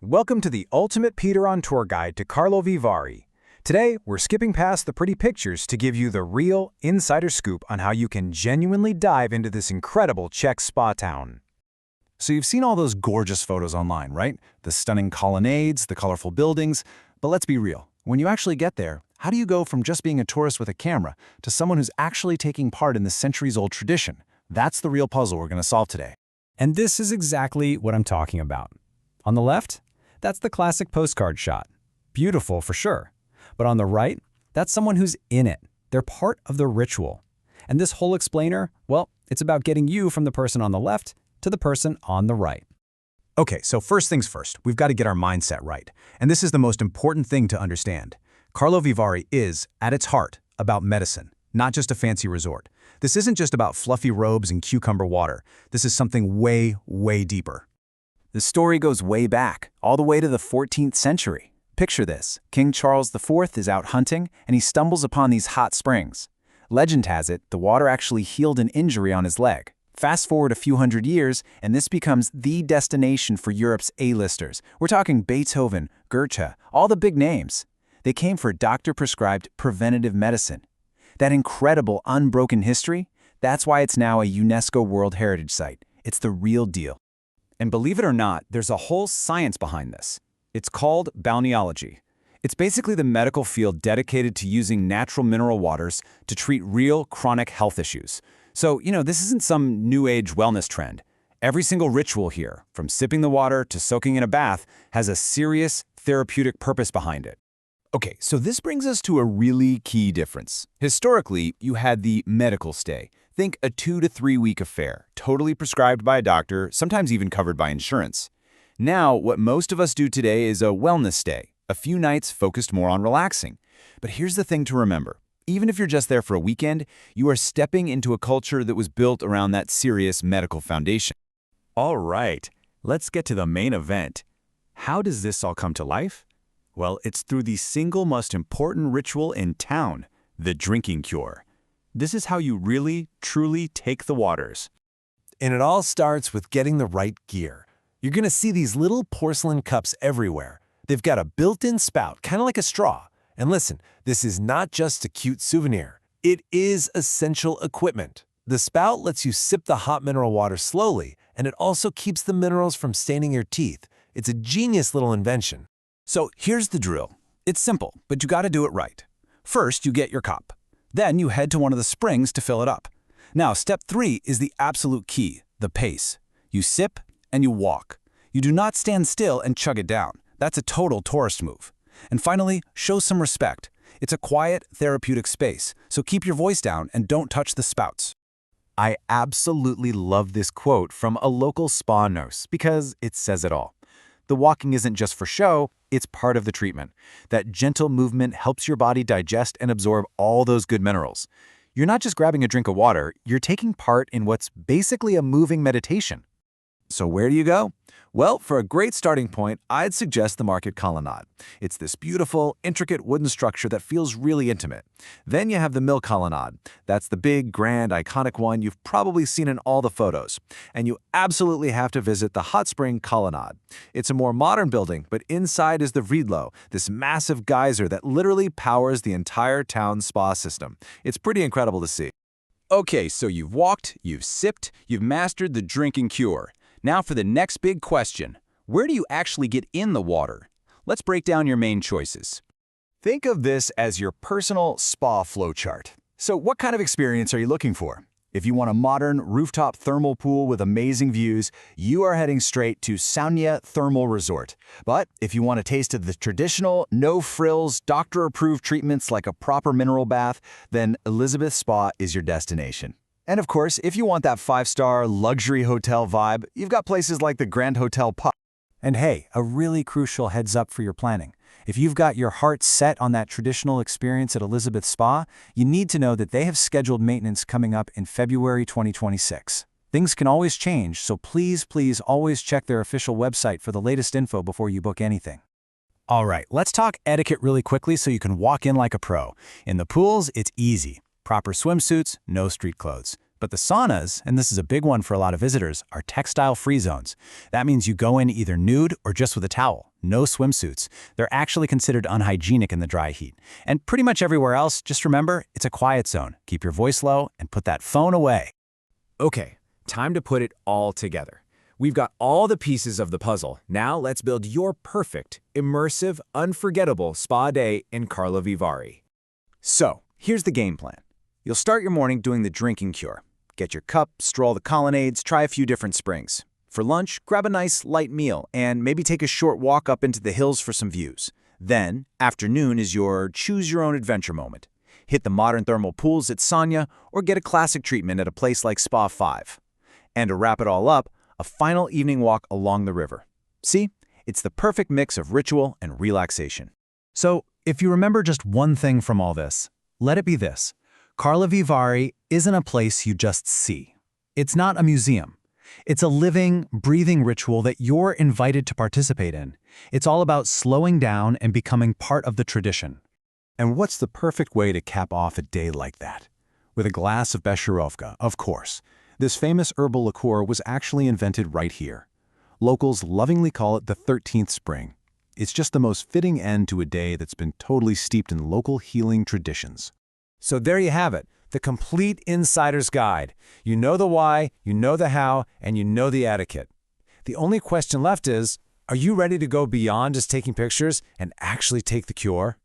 Welcome to the ultimate Peter on tour guide to Karlovy Vary. Today, we're skipping past the pretty pictures to give you the real insider scoop on how you can genuinely dive into this incredible Czech spa town. So you've seen all those gorgeous photos online, right? The stunning colonnades, the colorful buildings. But let's be real. When you actually get there, how do you go from just being a tourist with a camera to someone who's actually taking part in the centuries-old tradition? That's the real puzzle we're going to solve today. And this is exactly what I'm talking about. On the left, that's the classic postcard shot. Beautiful for sure. But on the right, that's someone who's in it. They're part of the ritual. And this whole explainer, well, it's about getting you from the person on the left to the person on the right. Okay, so first things first, we've got to get our mindset right. And this is the most important thing to understand. Karlovy Vary is, at its heart, about medicine, not just a fancy resort. This isn't just about fluffy robes and cucumber water. This is something way, way deeper. The story goes way back, all the way to the 14th century. Picture this. King Charles IV is out hunting, and he stumbles upon these hot springs. Legend has it, the water actually healed an injury on his leg. Fast forward a few hundred years, and this becomes the destination for Europe's A-listers. We're talking Beethoven, Goethe, all the big names. They came for doctor-prescribed preventative medicine. That incredible, unbroken history, that's why it's now a UNESCO World Heritage Site. It's the real deal. And believe it or not, there's a whole science behind this. It's called balneology. It's basically the medical field dedicated to using natural mineral waters to treat real chronic health issues. So, this isn't some new age wellness trend. Every single ritual here, from sipping the water to soaking in a bath, has a serious therapeutic purpose behind it. Okay, so this brings us to a really key difference. Historically, you had the medical stay. Think a 2 to 3 week affair, totally prescribed by a doctor, sometimes even covered by insurance. Now, what most of us do today is a wellness stay, a few nights focused more on relaxing. But here's the thing to remember. Even if you're just there for a weekend, you are stepping into a culture that was built around that serious medical foundation. All right, let's get to the main event. How does this all come to life? Well, it's through the single most important ritual in town, the drinking cure. This is how you really, truly take the waters. And it all starts with getting the right gear. You're going to see these little porcelain cups everywhere. They've got a built-in spout, kind of like a straw. And listen, this is not just a cute souvenir. It is essential equipment. The spout lets you sip the hot mineral water slowly, and it also keeps the minerals from staining your teeth. It's a genius little invention. So here's the drill. It's simple, but you got to do it right. First, you get your cup. Then you head to one of the springs to fill it up. Now, step 3 is the absolute key, the pace. You sip and you walk. You do not stand still and chug it down. That's a total tourist move. And finally, show some respect. It's a quiet, therapeutic space, so keep your voice down and don't touch the spouts. I absolutely love this quote from a local spa nurse because it says it all. The walking isn't just for show, it's part of the treatment. That gentle movement helps your body digest and absorb all those good minerals. You're not just grabbing a drink of water, you're taking part in what's basically a moving meditation. So where do you go? Well, for a great starting point, I'd suggest the Market Colonnade. It's this beautiful, intricate wooden structure that feels really intimate. Then you have the Mill Colonnade. That's the big, grand, iconic one you've probably seen in all the photos. And you absolutely have to visit the Hot Spring Colonnade. It's a more modern building, but inside is the Vridlo, this massive geyser that literally powers the entire town's spa system. It's pretty incredible to see. Okay, so you've walked, you've sipped, you've mastered the drinking cure. Now for the next big question. Where do you actually get in the water? Let's break down your main choices. Think of this as your personal spa flowchart. So what kind of experience are you looking for? If you want a modern rooftop thermal pool with amazing views, you are heading straight to Saunia Thermal Resort. But if you want a taste of the traditional, no-frills, doctor-approved treatments like a proper mineral bath, then Elizabeth Spa is your destination. And of course, if you want that 5-star luxury hotel vibe, you've got places like the Grand Hotel Puck. And hey, a really crucial heads up for your planning. If you've got your heart set on that traditional experience at Elizabeth Spa, you need to know that they have scheduled maintenance coming up in February 2026. Things can always change, so please always check their official website for the latest info before you book anything. All right, let's talk etiquette really quickly so you can walk in like a pro. In the pools, it's easy. Proper swimsuits, no street clothes. But the saunas, and this is a big one for a lot of visitors, are textile-free zones. That means you go in either nude or just with a towel, no swimsuits. They're actually considered unhygienic in the dry heat. And pretty much everywhere else, just remember, it's a quiet zone. Keep your voice low and put that phone away. Okay, time to put it all together. We've got all the pieces of the puzzle. Now let's build your perfect, immersive, unforgettable spa day in Karlovy Vary. So, here's the game plan. You'll start your morning doing the drinking cure. Get your cup, stroll the colonnades, try a few different springs. For lunch, grab a nice, light meal, and maybe take a short walk up into the hills for some views. Then, afternoon is your choose-your-own-adventure moment. Hit the modern thermal pools at Sanya or get a classic treatment at a place like Spa 5. And to wrap it all up, a final evening walk along the river. See? It's the perfect mix of ritual and relaxation. So, if you remember just one thing from all this, let it be this. Karlovy Vary isn't a place you just see. It's not a museum. It's a living, breathing ritual that you're invited to participate in. It's all about slowing down and becoming part of the tradition. And what's the perfect way to cap off a day like that? With a glass of Besherovka, of course. This famous herbal liqueur was actually invented right here. Locals lovingly call it the 13th spring. It's just the most fitting end to a day that's been totally steeped in local healing traditions. So there you have it, the complete insider's guide. You know the why, you know the how, and you know the etiquette. The only question left is, are you ready to go beyond just taking pictures and actually take the cure?